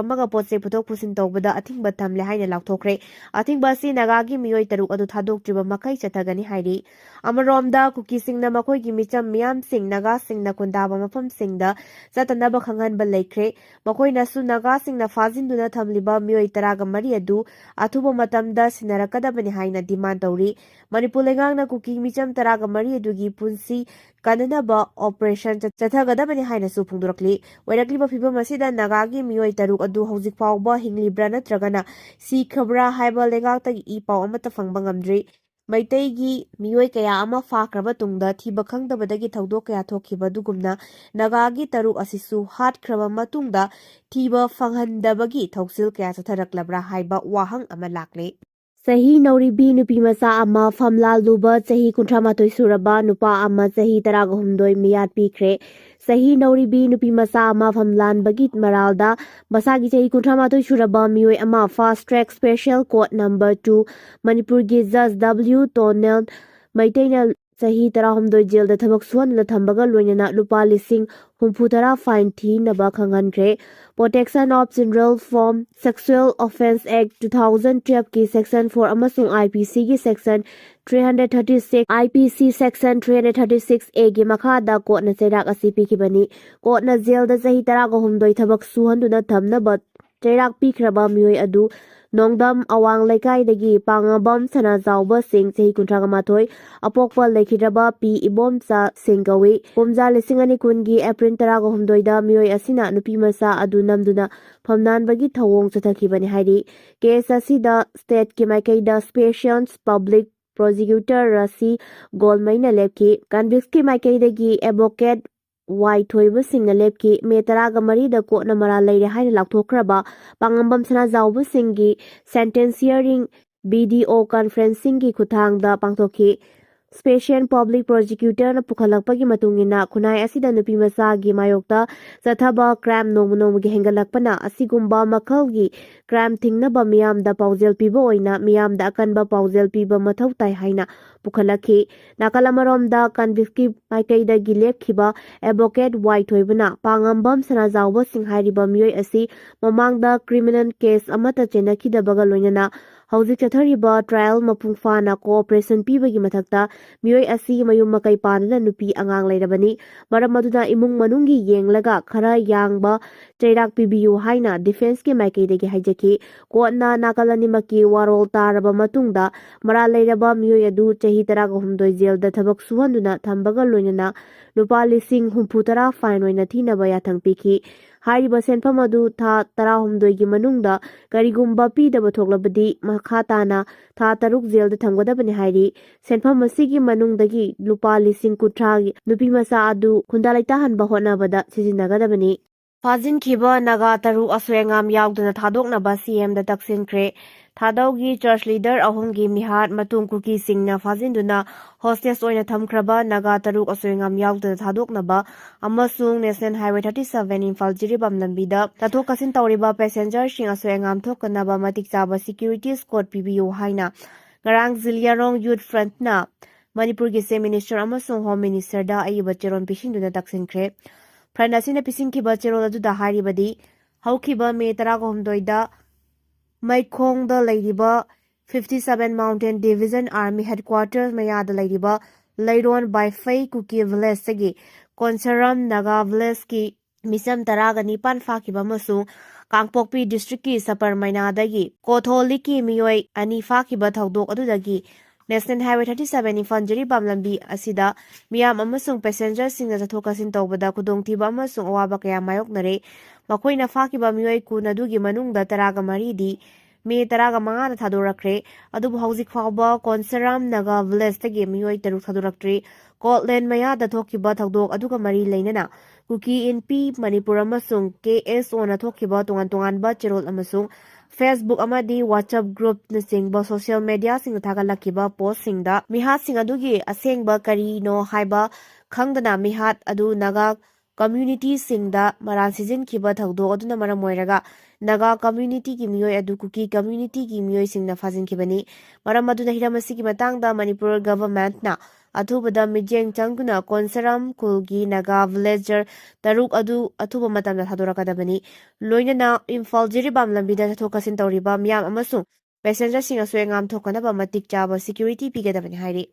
ꯑꯃꯒ ꯄꯣꯠꯆꯩ ꯄꯨꯊꯣꯛ ꯄꯨꯁꯤꯟ ꯇꯧꯕꯗ ꯑꯊꯤꯡꯕ ꯊꯝꯂꯦ ꯍꯥꯏꯅ ꯂꯥꯎꯊꯣꯛꯈ꯭ꯔꯦ꯫ ꯑꯊꯤꯡꯕ ꯑꯁꯤ ꯅꯥꯒꯥꯒꯤ ꯃꯤꯑꯣꯏ 3 ꯑꯗꯨ ꯊꯥꯗꯣꯛꯇ꯭ꯔꯤꯕ ꯃꯈꯩ ꯆꯠꯊꯒꯅꯤ ꯍꯥꯏꯔꯤ꯫ ꯑꯃꯔꯣꯝꯗ ꯀꯨꯀꯤꯁꯤꯡꯅ ꯃꯈꯣꯏꯒꯤ ꯃꯤꯆꯝ ꯃꯤꯌꯥꯝꯁꯤꯡ ꯅꯥꯒꯥꯁꯤꯡꯅ ꯈꯨꯟꯗꯥꯕ ꯃꯐꯝꯁꯤꯡꯗ ꯆꯠꯇꯅꯕ ꯈꯪꯍꯟꯕ ꯂꯩꯈ꯭ꯔꯦ꯫ ꯃꯈꯣꯏꯅꯁꯨ ꯅꯥꯒꯥꯁꯤꯡꯅ ꯐꯥꯖꯤꯟꯗꯨꯅ ꯊꯝꯂꯤꯕ ꯃꯤꯑꯣꯏ 13 ꯑꯗꯨ ꯑꯊꯨꯕ ꯃꯇꯝꯗ ꯁꯤꯟꯅꯔꯛꯀꯗꯕꯅꯤ ꯍꯥꯏꯅ ꯗꯤꯃꯥꯟ ꯇꯧꯔꯤ꯫ ꯃꯅꯤꯄꯨꯔ ꯂꯩꯉꯥꯛꯅ ꯀꯨꯀꯤ ꯃꯤꯆꯝ 13 ꯑꯗꯨꯒꯤ ꯄꯨꯟꯁꯤ ꯀꯟꯅꯅꯕ ꯑꯣꯄꯔꯦꯁꯟ ꯆꯠꯊꯒꯗꯕꯅꯤ ꯍꯥꯏꯅꯁꯨ ꯐꯣꯡꯗꯣꯔꯛꯂꯤ꯫ ꯑꯣꯏꯔꯛꯂꯤꯕ ꯐꯤꯚꯝ ꯑꯁꯤꯗ ꯅꯥꯒꯥꯒꯤ ꯃꯤꯑꯣꯏ 3 ꯑꯗꯨ ꯍꯧꯖꯤꯛ ꯐꯥꯎꯕ ꯍꯤꯡꯂꯤꯕ꯭ꯔꯥ ꯅꯠꯇ꯭ꯔꯒꯅ ꯁꯤꯈ꯭ꯔꯕ꯭ꯔꯥ ꯍꯥꯏꯕ ꯂꯩꯉꯥꯛꯇꯒꯤ ꯏ ꯄꯥꯎ ꯑꯃꯠꯇ ꯐꯪꯕ ꯉꯝꯗ꯭ꯔꯤ꯫ ꯃꯩꯇꯩꯒꯤ ꯃꯤꯑꯣꯏ ꯀꯌꯥ ꯑꯃ ꯐꯥꯈ꯭ꯔꯕ ꯇꯨꯡꯗ ꯊꯤꯕ ꯈꯪꯗꯕꯗꯒꯤ ꯊꯧꯗꯣꯛ ꯀꯌా ꯊꯣꯛꯈꯤꯕ ꯑꯗꯨꯒꯨꯝꯅ ꯅꯥꯒꯥꯒꯤ 3 ꯑꯁꯤꯁꯨ ꯍꯥꯠꯈ꯭ꯔꯕ ꯃꯇꯨꯡꯗ ꯊꯤꯕ ꯐꯪꯍꯟꯗꯕꯒꯤ ꯊꯧꯁꯤꯜ ꯀꯌꯥ ꯆꯠꯊꯔꯛꯂꯕ꯭ꯔꯥ ꯍꯥꯏꯕ ꯋꯥꯍꯪ ꯑꯃ ꯂꯥꯛꯂꯤ꯫ ꯆꯍꯤ ꯅꯧꯔꯤꯕꯤ ꯅꯨꯄꯤꯃꯆꯥ ꯑꯃ ꯐꯝꯂꯥꯜꯂꯨꯕ ꯆꯍꯤ 38 ꯁꯨꯔꯕ ꯅꯨꯄꯥ ꯑꯃ ꯆꯍꯤ 13 ꯃꯤꯌꯥꯠ ꯄꯤꯈ꯭ꯔꯦ꯫ ꯆꯍꯤ ꯅꯧꯔꯤꯕꯤ ꯅꯨꯄꯤꯃꯆꯥ ꯑꯃ ꯐꯝꯂꯥꯟꯕꯒꯤ ꯃꯔꯥꯜꯗ ꯃꯁꯥꯒꯤ ꯆꯍꯤ 38 ꯁꯨꯔꯕ ꯃꯤꯑꯣꯏ ꯑꯃ fast track special court number 2 ꯃꯅꯤꯄꯨꯔꯒꯤ ꯖꯖ W. ꯇꯣꯅꯦꯜ ꯃꯩꯇꯩꯅ ꯆꯍꯤ 16 ꯖꯦꯜꯗ ꯊꯕꯛ ꯁꯨꯍꯟꯗꯨꯅ ꯊꯝꯕꯒ ꯂꯣꯏꯅꯅ ꯂꯨꯄꯥ ꯂꯤꯁꯤꯡ 60 ꯐꯥꯏꯟ ꯊꯤꯅꯕ ꯈꯪꯍꯟꯈ꯭ꯔꯦ꯫ Protection of children from sexual offences act 2012ꯒꯤ ꯁꯦꯛꯁꯟ 4 ꯑꯃꯁꯨꯡ IPCꯒꯤ ꯁꯦꯛꯁꯟ 336, IPC ꯁꯦꯛꯁꯟ 336A ꯒꯤ ꯃꯈꯥꯗ ꯀꯣꯔꯠꯅ ꯆꯩꯔꯥꯛ ꯑꯁꯤ ꯄꯤꯈꯤꯕꯅꯤ꯫ ꯀꯣꯔꯠꯅ ꯖꯦꯜꯗ ꯆꯍꯤ 13 ꯊꯕꯛ ꯁꯨꯍꯟꯗꯨꯅ ꯊꯝꯅꯕ ꯆꯩꯔꯥꯛ ꯄꯤꯈ꯭ꯔꯕ ꯃꯤꯑꯣꯏ ꯑꯗꯨ ꯅꯣꯡꯗꯝ ꯑꯋꯥꯡ ꯂꯩꯀꯥꯏꯗꯒꯤ ꯄꯥꯡꯉꯕꯝ ꯁꯅꯥꯖꯥꯎꯕ ꯁꯤꯡ ꯆꯍꯤ 38, ꯑꯄꯣꯛꯄ ꯂꯩꯈꯤꯗ꯭ꯔꯕ ꯄꯤ. ꯏꯕꯣꯝꯆꯥ ꯁꯤꯡ ꯀꯧꯏ꯫ ꯀꯨꯝꯖꯥ 2020ꯒꯤ ꯑꯦꯄ꯭ꯔꯤꯜ 13ꯗ ꯃꯤꯑꯣꯏ ꯑꯁꯤꯅ ꯅꯨꯄꯤꯃꯆꯥ ꯑꯗꯨ ꯅꯝꯗꯨꯅ ꯐꯝꯅꯥꯟꯕꯒꯤ ꯊꯧꯑꯣꯡ ꯆꯠꯊꯈꯤꯕꯅꯤ ꯍꯥꯏꯔꯤ꯫ ꯀꯦꯁ ꯑꯁꯤꯗ ꯁ꯭ꯇꯦꯠꯀꯤ ꯃꯥꯏꯀꯩꯗ ꯁ꯭ꯄꯦꯁꯤꯌꯜ ꯄꯕ꯭ꯂꯤꯛ ꯄ꯭ꯔꯣꯁꯤꯀ꯭ꯌꯨꯇꯔ ꯔꯥꯁꯤ ꯒꯣꯜꯃꯩꯅ ꯂꯦꯞꯈꯤ꯫ ꯀꯟꯚꯤꯛꯁꯀꯤ ꯃꯥꯏꯀꯩꯗꯒꯤ ꯑꯦꯗꯚꯣꯀꯦꯠ ꯋꯥꯏ ꯊꯣꯏꯕꯁꯤꯡꯅ ꯂꯦꯞꯈꯤ꯫ ꯃꯦ 13ꯗ ꯀꯣꯔꯠꯅ ꯃꯔꯥꯜ ꯂꯩꯔꯦ ꯍꯥꯏꯅ ꯂꯥꯎꯊꯣꯛꯈ꯭ꯔꯕ ꯄꯥꯡꯉꯝꯕꯝ ꯁꯅꯥꯖꯥꯎꯕꯁꯤꯡꯒꯤ ꯁꯦꯟꯇꯦꯟꯁ ꯍꯤꯌꯔꯤꯡ ꯚꯤꯗꯤꯑꯣ ꯀꯟꯐꯔꯦꯟꯁꯤꯡꯒꯤ ꯈꯨꯠꯊꯥꯡꯗ ꯄꯥꯡꯊꯣꯛꯈꯤ꯫ ꯁ꯭ꯄꯦꯁꯤꯌꯦꯜ ꯄꯕ꯭ꯂꯤꯛ ꯄ꯭ꯔꯣꯁꯤꯀ꯭ꯌꯨꯇꯔꯅ ꯄꯨꯈꯠꯂꯛꯄꯒꯤ ꯃꯇꯨꯡꯏꯟꯅ ꯈꯨꯟꯅꯥꯏ ꯑꯁꯤꯗ ꯅꯨꯄꯤꯃꯆꯥꯒꯤ ꯃꯥꯌꯣꯛꯇ ꯆꯠꯊꯕ ꯀ꯭ꯔꯥꯏꯝ ꯅꯣꯡꯃ ꯅꯣꯡꯃꯒꯤ ꯍꯦꯟꯒꯠꯂꯛꯄꯅ ꯑꯁꯤꯒꯨꯝꯕ ꯃꯈꯜꯒꯤ ꯀ꯭ꯔꯥꯏꯝ ꯊꯤꯡꯅꯕ ꯃꯤꯌꯥꯝꯗ ꯄꯥꯎꯖꯦꯜ ꯄꯤꯕ ꯑꯣꯏꯅ ꯃꯤꯌꯥꯝꯗ ꯑꯀꯟꯕ ꯄꯥꯎꯖꯦꯜ ꯄꯤꯕ ꯃꯊꯧ ꯇꯥꯏ ꯍꯥꯏꯅ ꯄꯨꯈꯠꯂꯛꯈꯤ꯫ ꯅꯥꯀꯜ ꯑꯃꯔꯣꯝꯗ ꯀꯟꯚꯤꯛꯁꯀꯤ ꯃꯥꯏꯀꯩꯗꯒꯤ ꯂꯦꯞꯈꯤꯕ ꯑꯦꯗꯚꯣꯀꯦꯠ ꯋꯥꯏ ꯊꯣꯏꯕꯅ ꯄꯥꯡꯉꯝꯕꯝ ꯁꯅꯥꯖꯥꯎꯕꯁꯤꯡ ꯍꯥꯏꯔꯤꯕ ꯃꯤꯑꯣꯏ ꯑꯁꯤ ꯃꯃꯥꯡꯗ ꯀ꯭ꯔꯤꯃꯤꯅꯦꯜ ꯀꯦꯁ ꯑꯃꯠꯇ ꯆꯦꯟꯅꯈꯤꯗꯕꯒ ꯂꯣꯏꯅꯅ ꯍꯧꯖꯤꯛ ꯆꯠꯊꯔꯤꯕ ꯇ꯭ꯔꯥꯏꯌꯦꯜ ꯃꯄꯨꯡ ꯐꯥꯅ ꯀꯣꯑꯣꯄꯔꯦꯁꯟ ꯄꯤꯕꯒꯤ ꯃꯊꯛꯇ ꯃꯤꯑꯣꯏ ꯑꯁꯤ ꯃꯌꯨꯝ ꯃꯀꯩ ꯄꯥꯟꯗꯨꯅ ꯅꯨꯄꯤ ꯑꯉꯥꯡ ꯂꯩꯔꯕꯅꯤ꯫ ꯃꯔꯝ ꯑꯗꯨꯅ ꯏꯃꯨꯡ ꯃꯅꯨꯡꯒꯤ ꯌꯦꯡꯂꯒ ꯈꯔ ꯌꯥꯡꯕ ꯆꯩꯔꯥꯛ ꯄꯤꯕꯤꯌꯨ ꯍꯥꯏꯅ ꯗꯤꯐꯦꯟꯁꯀꯤ ꯃꯥꯏꯀꯩꯗꯒꯤ ꯍꯥꯏꯖꯈꯤ꯫ ꯀꯣꯔꯠꯅ ꯅꯥꯀꯜ ꯑꯅꯤꯃꯛꯀꯤ ꯋꯥꯔꯣꯜ ꯇꯥꯔꯕ ꯃꯇꯨꯡꯗ ꯃꯔꯥꯜ ꯂꯩꯔꯕ ꯃꯤꯑꯣꯏ ꯑꯗꯨ ꯆꯍꯤ 13 ꯖꯦꯜꯗ ꯊꯕꯛ ꯁꯨꯍꯟꯗꯨꯅ ꯊꯝꯕꯒ ꯂꯣꯏꯅꯅ ꯂꯨꯄꯥ ꯂꯤꯁꯤꯡ 60 ꯐꯥꯏꯟ ꯑꯣꯏꯅ ꯊꯤꯅꯕ ꯌꯥꯊꯪ ꯄꯤꯈꯤ꯫ ꯍꯥꯏꯔꯤꯕ ꯁꯦꯟꯐꯝ ꯑꯗꯨ ꯊꯥ 11ꯒꯤ ꯃꯅꯨꯡꯗ ꯀꯔꯤꯒꯨꯝꯕ ꯄꯤꯗꯕ ꯊꯣꯛꯂꯕꯗꯤ ꯃꯈꯥ ꯇꯥꯅ ꯊꯥ 6 ꯖꯦꯜꯗ ꯊꯝꯒꯗꯕꯅꯤ ꯍꯥꯏꯔꯤ꯫ ꯁꯦꯟꯐꯝ ꯑꯁꯤꯒꯤ ꯃꯅꯨꯡꯗꯒꯤ ꯂꯨꯄꯥ ꯂꯤꯁꯤꯡ 60 ꯅꯨꯄꯤꯃꯆꯥ ꯑꯗꯨ ꯈꯨꯟꯗꯥ ꯂꯩꯇꯥꯍꯟꯕ ꯍꯣꯠꯅꯕꯗ ꯁꯤꯖꯤꯟꯅꯒꯗꯕꯅꯤ꯫ ꯐꯥꯖꯤꯟꯈꯤꯕ ꯅꯥꯒꯥ 3 ꯑꯁꯣꯏ ꯑꯉꯥꯝ ꯌꯥꯎꯗꯅ ꯊꯥꯗꯣꯛꯅꯕ CMꯗ ꯇꯛꯁꯤꯟꯈ꯭ꯔꯦ꯫ ꯊꯥꯗꯧꯒꯤ ꯆꯔꯆ ꯂꯤꯗꯔ 3ꯒꯤ ꯃꯤꯍꯥꯠ ꯃꯇꯨꯡ ꯀꯨꯀꯤꯁꯤꯡꯅ ꯐꯥꯖꯤꯟꯗꯨꯅ ꯍꯣꯁꯇꯦꯖ ꯑꯣꯏꯅ ꯊꯝꯈ꯭ꯔꯕ ꯅꯥꯒꯥ 3 ꯑꯁꯣꯏ ꯑꯉꯥꯝ ꯌꯥꯎꯗꯅ ꯊꯥꯗꯣꯛꯅꯕ ꯑꯃꯁꯨꯡ ꯅꯦꯁꯅꯦꯜ ꯍꯥꯏꯋꯦ 37 ꯏꯝꯐꯥꯜ ꯖꯤꯔꯤꯕꯥꯝ ꯂꯝꯕꯤꯗ ꯆꯠꯊꯣꯛ ꯆꯠꯁꯤꯟ ꯇꯧꯔꯤꯕ ꯄꯦꯁꯦꯟꯖꯔꯁꯤꯡ ꯑꯁꯣꯏ ꯑꯉꯥꯝ ꯊꯣꯛꯇꯅꯕ ꯃꯇꯤꯛ ꯆꯥꯕ ꯁꯦꯀ꯭ꯌꯨꯔꯤꯇꯤ ꯁ꯭ꯀꯣꯔꯠ ꯄꯤꯕꯤꯌꯨ ꯍꯥꯏꯅ ꯉꯔꯥꯡ ꯖꯤꯂꯤꯌꯥꯔꯣꯡ ꯌꯨꯊ ꯐ꯭ꯔꯟꯠꯅ ꯃꯅꯤꯄꯨꯔꯒꯤ ꯆꯤꯐ ꯃꯤꯅꯤꯁꯇꯔ ꯑꯃꯁꯨꯡ ꯍꯣꯝ ꯃꯤꯅꯤꯁꯇꯔꯗ ꯑꯏꯕ ꯆꯦꯔꯣꯜ ꯄꯤꯁꯤꯟꯗꯨꯅ ꯇꯛꯁꯤꯟꯈ꯭ꯔꯦ꯫ ꯐ꯭ꯔꯟꯠ ꯑꯁꯤꯅ ꯄꯤꯁꯤꯟꯈꯤꯕ ꯆꯦꯔꯣꯜ ꯑꯗꯨꯗ ꯍꯥꯏꯔꯤꯕꯗꯤ ꯍꯧꯈꯤꯕ ꯃꯦ 19ꯗ ꯃꯩꯈꯣꯡꯗ ꯂꯩꯔꯤꯕ 57 ꯃꯥꯎꯟꯇꯦꯟ ꯗꯤꯚꯤꯖꯟ ꯑꯥꯔꯃꯤ ꯍꯦꯗꯀ꯭ꯋꯥꯔꯇꯔ ꯃꯌꯥꯗ ꯂꯩꯔꯤꯕ ꯂꯩꯔꯣꯟ ꯕꯥꯏꯐꯩ ꯀꯨꯀꯤ ꯚꯤꯂꯦꯖꯇꯒꯤ ꯀꯣꯟꯁꯔꯝ ꯅꯥꯒꯥ ꯚꯤꯂꯦꯖꯀꯤ ꯃꯤꯆꯝ 19 ꯐꯥꯈꯤꯕ ꯑꯃꯁꯨꯡ ꯀꯥꯡꯄꯣꯛꯄꯤ ꯗꯤꯁꯇ꯭ꯔꯤꯛꯀꯤ ꯁꯄꯔ ꯃꯩꯅꯥꯗꯒꯤ ꯀꯣꯊꯣꯂꯤꯛꯀꯤ ꯃꯤꯑꯣꯏ 2 ꯐꯥꯈꯤꯕ ꯊꯧꯗꯣꯛ ꯑꯗꯨꯗꯒꯤ ꯅꯦꯁꯅꯦꯜ ꯍꯥꯏꯋꯦ 37 ꯏꯝꯐꯥꯜ ꯖꯤꯔꯤꯕꯥꯝ ꯂꯝꯕꯤ ꯑꯁꯤꯗ ꯃꯤꯌꯥꯝ ꯑꯃꯁꯨꯡ ꯄꯦꯁꯦꯟꯖꯔꯁꯤꯡꯅ ꯆꯠꯊꯣꯛ ꯆꯠꯁꯤꯟ ꯇꯧꯕꯗ ꯈꯨꯗꯣꯡꯊꯤꯕ ꯑꯃꯁꯨꯡ ꯑꯋꯥꯕ ꯀꯌꯥ ꯃꯥꯌꯣꯛꯅꯔꯦ꯫ ꯃꯈꯣꯏꯅ ꯐꯥꯈꯤꯕ ꯃꯤꯑꯣꯏ ꯀꯨꯟ ꯑꯗꯨꯒꯤ ꯃꯅꯨꯡꯗ 13ꯗꯤ ꯃꯦ 15ꯗ ꯊꯥꯗꯣꯔꯛꯈ꯭ꯔꯦ, ꯑꯗꯨꯕꯨ ꯍꯧꯖꯤꯛ ꯐꯥꯎꯕ ꯀꯣꯟꯁꯔꯥꯝ ꯅꯥꯒꯥ ꯚꯤꯂꯦꯖꯇꯒꯤ ꯃꯤꯑꯣꯏ 6 ꯊꯥꯗꯣꯔꯛꯇ꯭ꯔꯤ꯫ ꯀꯣꯠꯂꯦꯟ ꯃꯌꯥꯗ ꯊꯣꯛꯈꯤꯕ ꯊꯧꯗꯣꯛ ꯑꯗꯨꯒ ꯃꯔꯤ ꯂꯩꯅꯅ ꯀꯨꯀꯤ ꯏꯟꯄꯤ ꯃꯅꯤꯄꯨꯔ ꯑꯃꯁꯨꯡ KSOꯅ ꯊꯣꯛꯈꯤꯕ ꯇꯣꯉꯥꯟ-ꯇꯣꯉꯥꯟꯕ ꯆꯦꯔꯣꯜ ꯑꯃꯁꯨꯡ ꯐꯦꯁꯕꯨꯛ ꯑꯃꯗꯤ ꯋꯥꯠꯁꯑꯦꯞ ꯒ꯭ꯔꯨꯞꯅꯆꯤꯡꯕ ꯁꯣꯁꯤꯌꯦꯜ ꯃꯤꯗꯤꯌꯥꯁꯤꯡꯗ ꯊꯥꯒꯠꯂꯛꯈꯤꯕ ꯄꯣꯁꯠꯁꯤꯡꯗ ꯃꯤꯍꯥꯠꯁꯤꯡ ꯑꯗꯨꯒꯤ ꯑꯁꯦꯡꯕ ꯀꯔꯤꯅꯣ ꯍꯥꯏꯕ ꯈꯪꯗꯅ ꯃꯤꯍꯥꯠ ꯑꯗꯨ ꯅꯥꯒꯥ ꯀꯝꯃ꯭ꯌꯨꯅꯤꯇꯤꯁꯤꯡꯗ ꯃꯔꯥꯜ ꯁꯤꯖꯤꯟꯈꯤꯕ ꯊꯧꯗꯣꯛ ꯑꯗꯨꯅ ꯃꯔꯝ ꯑꯣꯏꯔꯒ ꯅꯥꯒꯥ ꯀꯝꯃ꯭ꯌꯨꯅꯤꯇꯤꯒꯤ ꯃꯤꯑꯣꯏ ꯑꯗꯨ ꯀꯨꯀꯤ ꯀꯝꯃ꯭ꯌꯨꯅꯤꯇꯤꯒꯤ ꯃꯤꯑꯣꯏꯁꯤꯡꯅ ꯐꯥꯖꯤꯟꯈꯤꯕꯅꯤ꯫ ꯃꯔꯝ ꯑꯗꯨꯅ ꯍꯤꯔꯝ ꯑꯁꯤꯒꯤ ꯃꯇꯥꯡꯗ ꯃꯅꯤꯄꯨꯔ ꯒꯚꯔꯟꯃꯦꯟꯠꯅ ꯑꯊꯨꯕꯗ ꯃꯤꯠꯌꯦꯡ ꯆꯪꯗꯨꯅ ꯀꯣꯟꯁꯔꯝ ꯈꯨꯜꯒꯤ ꯅꯥꯒꯥ ꯚꯤꯂꯦꯖꯔ 6 ꯑꯗꯨ ꯑꯊꯨꯕ ꯃꯇꯝꯗ ꯊꯥꯗꯣꯔꯛꯀꯗꯕꯅꯤ꯫ ꯂꯣꯏꯅꯅ ꯏꯝꯐꯥꯜ ꯖꯤꯔꯤꯕꯥꯝ ꯂꯝꯕꯤꯗ ꯆꯠꯊꯣꯛ-ꯆꯠꯁꯤꯟ ꯇꯧꯔꯤꯕ ꯃꯤꯌꯥꯝ ꯑꯃꯁꯨꯡ ꯄꯦꯁꯦꯟꯖꯔꯁꯤꯡ ꯑꯁꯣꯏ-ꯑꯉꯥꯝ ꯊꯣꯛꯍꯟꯗꯅꯕ ꯃꯇꯤꯛ ꯆꯥꯕ ꯁꯦꯀ꯭ꯌꯨꯔꯤꯇꯤ ꯄꯤꯒꯗꯕꯅꯤ ꯍꯥꯏꯔꯤ꯫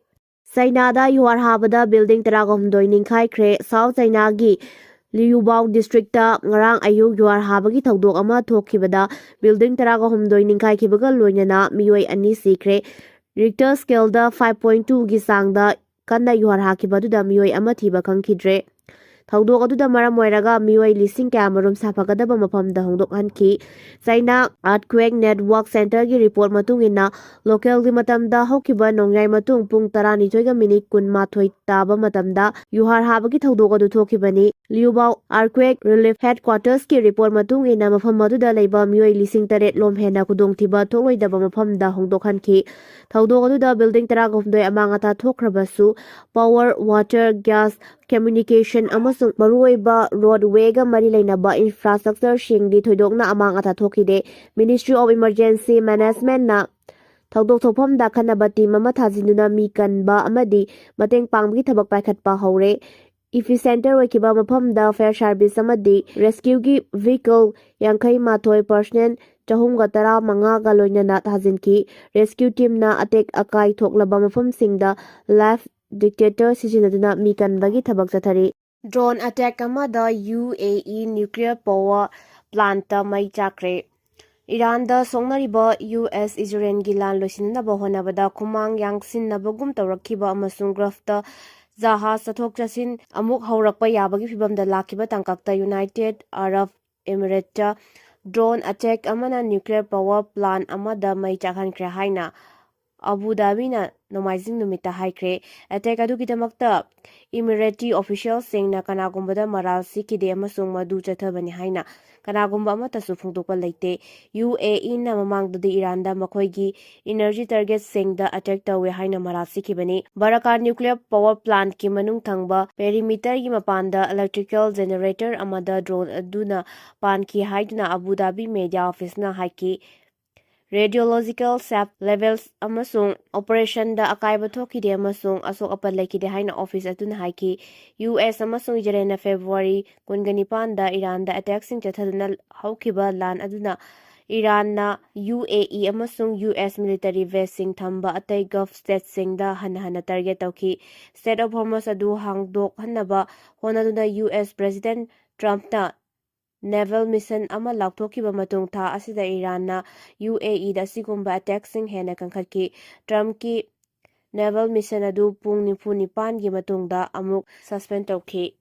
ꯆꯥꯏꯅꯥꯗ ꯌꯨꯍꯥꯔ ꯍꯥꯕꯗ ꯕꯤꯜꯗꯤꯡ 13 ꯅꯤꯡꯈꯥꯏꯈ꯭ꯔꯦ꯫ ꯁꯥꯎꯊ ꯆꯥꯏꯅꯥꯒꯤ ꯂꯤꯌꯨꯕꯥꯎ ꯗꯤꯁꯇ꯭ꯔꯤꯛꯇ ꯉꯔꯥꯡ ꯑꯌꯨꯛ ꯌꯨꯍꯥꯔ ꯍꯥꯕꯒꯤ ꯊꯧꯗꯣꯛ ꯑꯃ ꯊꯣꯛꯈꯤꯕꯗ ꯕꯤꯜꯗꯤꯡ 13 ꯅꯤꯡꯈꯥꯏꯈꯤꯕꯒ ꯂꯣꯏꯅꯅ ꯃꯤꯑꯣꯏ 2 ꯁꯤꯈ꯭ꯔꯦ꯫ ꯔꯤꯛꯇꯔ ꯁ꯭ꯀꯦꯜꯗ 5.2ꯒꯤ ꯆꯥꯡꯗ ꯀꯟꯅ ꯌꯨꯍꯥꯔ ꯍꯥꯈꯤꯕ ꯑꯗꯨꯗ ꯃꯤꯑꯣꯏ 1 ꯊꯤꯕ ꯈꯪꯈꯤꯗ꯭ꯔꯦ꯫ ꯊꯧꯗꯣꯛ ꯑꯗꯨꯗ ꯃꯔꯝ ꯑꯣꯏꯔꯒ ꯃꯤꯑꯣꯏ ꯂꯤꯁꯤꯡ ꯀꯌꯥꯃꯔꯨꯝ ꯁꯥꯐꯒꯗꯕ ꯃꯐꯝꯗ ꯍꯣꯡꯗꯣꯛꯍꯟꯈꯤ꯫ ꯆꯥꯏꯅꯥ ꯑꯥꯔꯊꯀ꯭ꯋꯦꯛ ꯅꯦꯠꯋꯥꯔꯛ ꯁꯦꯟꯇꯔꯒꯤ ꯔꯤꯄꯣꯔꯠ ꯃꯇꯨꯡꯏꯟꯅ ꯂꯣꯀꯦꯜꯒꯤ ꯃꯇꯝꯗ ꯍꯧꯈꯤꯕ ꯅꯣꯡꯌꯥꯏ ꯃꯇꯨꯡ ꯄꯨꯡ 12:12 ꯇꯥꯕ ꯃꯇꯝꯗ ꯌꯨꯍꯥꯔ ꯍꯥꯕꯒꯤ ꯊꯧꯗꯣꯛ ꯑꯗꯨ ꯊꯣꯛꯈꯤꯕꯅꯤ꯫ ꯂꯤꯌꯨꯕꯥꯎ ꯑꯥꯔꯊꯀ꯭ꯋꯦꯛ ꯔꯤꯂꯤꯐ ꯍꯦꯗꯀ꯭ꯋꯥꯔꯇꯔꯁꯀꯤ ꯔꯤꯄꯣꯔꯠ ꯃꯇꯨꯡꯏꯟꯅ ꯃꯐꯝ ꯑꯗꯨꯗ ꯂꯩꯕ ꯃꯤꯑꯣꯏ 8,000 ꯍꯦꯟꯅ ꯈꯨꯗꯣꯡꯊꯤꯕ ꯊꯣꯛꯂꯣꯏꯗꯕ ꯃꯐꯝꯗ ꯍꯣꯡꯗꯣꯛꯍꯟꯈꯤ꯫ ꯊꯧꯗꯣꯛ ꯑꯗꯨꯗ ꯕꯤꯜꯗꯤꯡ 13 ꯑꯃꯥꯡ-ꯑꯇꯥ ꯊꯣꯛꯈ꯭ꯔꯕꯁꯨ ꯄꯥꯋꯔ, ꯋꯥꯇꯔ, ꯒ꯭ꯌꯥꯁ, ꯀꯝꯃ꯭ꯌꯨꯅꯤꯀꯦꯁꯟ ꯑꯃꯁꯨꯡ ꯃꯔꯨꯑꯣꯏꯕ ꯔꯣꯗꯋꯦꯒ ꯃꯔꯤ ꯂꯩꯅꯕ ꯏꯟꯐ꯭ꯔꯥꯁ꯭ꯇꯔꯛꯆꯔꯁꯤꯡꯗꯤ ꯊꯣꯏꯗꯣꯛꯅ ꯑꯃꯥꯡ-ꯑꯇꯥ ꯊꯣꯛꯈꯤꯗꯦ꯫ ꯃꯤꯅꯤꯁꯇ꯭ꯔꯤ ꯑꯣꯐ ꯏꯃꯔꯖꯦꯟꯁꯤ ꯃꯦꯅꯦꯖꯃꯦꯟꯠꯅ ꯊꯧꯗꯣꯛ ꯊꯣꯛꯐꯝꯗ ꯑꯈꯟꯅꯕ ꯇꯤꯝ ꯑꯃ ꯊꯥꯖꯤꯟꯗꯨꯅ ꯃꯤ ꯀꯟꯕ ꯑꯃꯗꯤ ꯃꯇꯦꯡ ꯄꯥꯡꯕꯒꯤ ꯊꯕꯛ ꯄꯥꯏꯈꯠꯄ ꯍꯧꯔꯦ꯫ ꯏꯄꯤꯁꯦꯟꯇꯔ ꯑꯣꯏꯈꯤꯕ ꯃꯐꯝꯗ ꯐꯥꯌꯔ ꯁꯥꯔꯚꯤꯁ ꯑꯃꯗꯤ ꯔꯦꯁꯀ꯭ꯌꯨꯒꯤ ꯚꯤꯀꯜ 51, ꯄꯔꯁꯣꯅꯦꯜ 315ꯒ ꯂꯣꯏꯅꯅ ꯊꯥꯖꯤꯟꯈꯤ꯫ ꯔꯦꯁꯀ꯭ꯌꯨ ꯇꯤꯝꯅ ꯑꯇꯦꯛ-ꯑꯀꯥꯏ ꯊꯣꯛꯂꯕ ꯃꯐꯝꯁꯤꯡꯗ ꯂꯥꯏꯐ ꯗꯤꯇꯦꯛꯇꯔ ꯁꯤꯖꯤꯟꯅꯗꯨꯅ ꯃꯤ ꯀꯟꯕꯒꯤ ꯊꯕꯛ ꯆꯠꯊꯔꯤ꯫ ꯗ꯭ꯔꯣꯟ ꯑꯦꯇꯦꯛ ꯑꯃꯗ UAE ꯅ꯭ꯌꯨꯀ꯭ꯂꯤꯌꯔ ꯄꯥꯋꯔ ꯄ꯭ꯂꯥꯟꯠꯇ ꯃꯩ ꯆꯥꯛꯈ꯭ꯔꯦ꯫ ꯏꯔꯥꯟꯗ ꯁꯣꯛꯅꯔꯤꯕ US-ꯏꯖꯔꯦꯜꯒꯤ ꯂꯥꯟ ꯂꯣꯏꯁꯤꯟꯅꯕ ꯍꯣꯠꯅꯕꯗ ꯈꯨꯃꯥꯡ ꯌꯥꯡꯁꯤꯟꯅꯕꯒꯨꯝ ꯇꯧꯔꯛꯈꯤꯕ ꯑꯃꯁꯨꯡ ꯒꯜꯐꯇ ꯖꯍꯥꯖ ꯆꯠꯊꯣꯛ-ꯆꯠꯁꯤꯟ ꯑꯃꯨꯛ ꯍꯧꯔꯛꯄ ꯌꯥꯕꯒꯤ ꯐꯤꯚꯝꯗ ꯂꯥꯛꯈꯤꯕ ꯇꯥꯡꯀꯛꯇ ꯌꯨꯅꯥꯏꯇꯦꯗ ꯑꯔꯕ ꯏꯃꯤꯔꯦꯠꯇ ꯗ꯭ꯔꯣꯟ ꯑꯦꯇꯦꯛ ꯑꯃꯅ ꯅ꯭ꯌꯨꯀ꯭ꯂꯤꯌꯔ ꯄꯥꯋꯔ ꯄ꯭ꯂꯥꯟꯠ ꯑꯃꯗ ꯃꯩ ꯆꯥꯛꯍꯟꯈ꯭ꯔꯦ ꯍꯥꯏꯅ ꯑꯕꯨ ꯙꯥꯕꯤꯅ ꯅꯣꯡꯃꯥꯏꯖꯤꯡ ꯅꯨꯃꯤꯠꯇ ꯍꯥꯏꯈ꯭ꯔꯦ꯫ ꯑꯦꯇꯦꯛ ꯑꯗꯨꯒꯤꯗꯃꯛꯇ ꯏꯃꯤꯔꯦꯇꯤ ꯑꯣꯐꯤꯁꯤꯌꯦꯜꯁꯤꯡꯅ ꯀꯅꯥꯒꯨꯝꯕꯗ ꯃꯔꯥꯜ ꯁꯤꯈꯤꯗꯦ ꯑꯃꯁꯨꯡ ꯃꯗꯨ ꯆꯠꯊꯕꯅꯤ ꯍꯥꯏꯅ ꯀꯅꯥꯒꯨꯝꯕ ꯑꯃꯠꯇꯁꯨ ꯐꯣꯡꯗꯣꯛꯄ ꯂꯩꯇꯦ꯫ UAEꯅ ꯃꯃꯥꯡꯗꯗꯤ ꯏꯔꯥꯟꯗ ꯃꯈꯣꯏꯒꯤ ꯏꯅꯔꯖꯤ ꯇꯥꯔꯒꯦꯠꯁꯤꯡꯗ ꯑꯦꯇꯦꯛ ꯇꯧꯋꯦ ꯍꯥꯏꯅ ꯃꯔꯥꯜ ꯁꯤꯈꯤꯕꯅꯤ꯫ ꯕꯔꯀꯥ ꯅ꯭ꯌꯨꯀ꯭ꯂꯤꯌꯔ ꯄꯥꯋꯔ ꯄ꯭ꯂꯥꯟꯠꯀꯤ ꯃꯅꯨꯡ ꯊꯪꯕ ꯄꯦꯔꯤꯃꯤꯇꯔꯒꯤ ꯃꯄꯥꯟꯗ ꯏꯂꯦꯛꯇ꯭ꯔꯤꯀꯦꯜ ꯖꯦꯅꯦꯔꯦꯇꯔ ꯑꯃꯗ ꯗ꯭ꯔꯣꯟ ꯑꯗꯨꯅ ꯄꯥꯟꯈꯤ ꯍꯥꯏꯗꯨꯅ ꯑꯕꯨ ꯙꯥꯕꯤ ꯃꯦꯗꯤꯌꯥ ꯑꯣꯐꯤꯁꯅ ꯍꯥꯏꯈꯤ꯫ ꯔꯦꯗꯤꯑꯣꯂꯣꯖꯤꯀꯦꯜ ꯁꯦꯐ ꯂꯦꯚꯦꯜꯁ ꯑꯃꯁꯨꯡ ꯑꯣꯄꯔꯦꯁꯟꯗ ꯑꯀꯥꯏꯕ ꯊꯣꯛꯈꯤꯗꯦ ꯑꯃꯁꯨꯡ ꯑꯁꯣꯛ-ꯑꯄꯟ ꯂꯩꯈꯤꯗꯦ ꯍꯥꯏꯅ ꯑꯣꯐꯤꯁ ꯑꯗꯨꯅ ꯍꯥꯏꯈꯤ꯫ US ꯑꯃꯁꯨꯡ ꯏꯖꯔꯦꯜꯅ ꯐꯦꯕ꯭ꯔꯨꯋꯥꯔꯤ 19ꯗ ꯏꯔꯥꯟꯗ ꯑꯦꯇꯦꯛꯁꯤꯡ ꯆꯠꯊꯗꯨꯅ ꯍꯧꯈꯤꯕ ꯂꯥꯟ ꯑꯗꯨꯅ ꯏꯔꯥꯟꯅ UAE ꯑꯃꯁꯨꯡ US ꯃꯤꯂꯤꯇꯔꯤ ꯕꯦꯖꯁꯤꯡ ꯊꯝꯕ ꯑꯇꯩ ꯒꯜꯐ ꯁ꯭ꯇꯦꯠꯁꯤꯡꯗ ꯍꯟꯅ ꯍꯟꯅ ꯇꯥꯔꯒꯦꯠ ꯇꯧꯈꯤ꯫ ꯁ꯭ꯇꯦꯠ ꯑꯣꯐ ꯍꯣꯔꯃꯁ ꯑꯗꯨ ꯍꯥꯡꯗꯣꯛꯍꯟꯅꯕ ꯍꯣꯠꯅꯗꯨꯅ US ꯄ꯭ꯔꯦꯁꯤꯗꯦꯟꯠ ꯇ꯭ꯔꯝꯞꯅ ꯅꯦꯚꯦꯜ ꯃꯤꯁꯟ ꯑꯃ ꯂꯥꯎꯊꯣꯛꯈꯤꯕ ꯃꯇꯨꯡ ꯊꯥ ꯑꯁꯤꯗ ꯏꯔꯥꯟꯅ UAEꯗ ꯑꯁꯤꯒꯨꯝꯕ ꯑꯦꯇꯦꯛꯁꯤꯡ ꯍꯦꯟꯅ ꯀꯟꯈꯠꯈꯤ꯫ ꯇ꯭ꯔꯝꯞꯀꯤ ꯅꯦꯚꯦꯜ ꯃꯤꯁꯟ ꯑꯗꯨ ꯄꯨꯡ 94ꯒꯤ ꯃꯇꯨꯡꯗ ꯑꯃꯨꯛ ꯁꯁꯄꯦꯟ ꯇꯧꯈꯤ꯫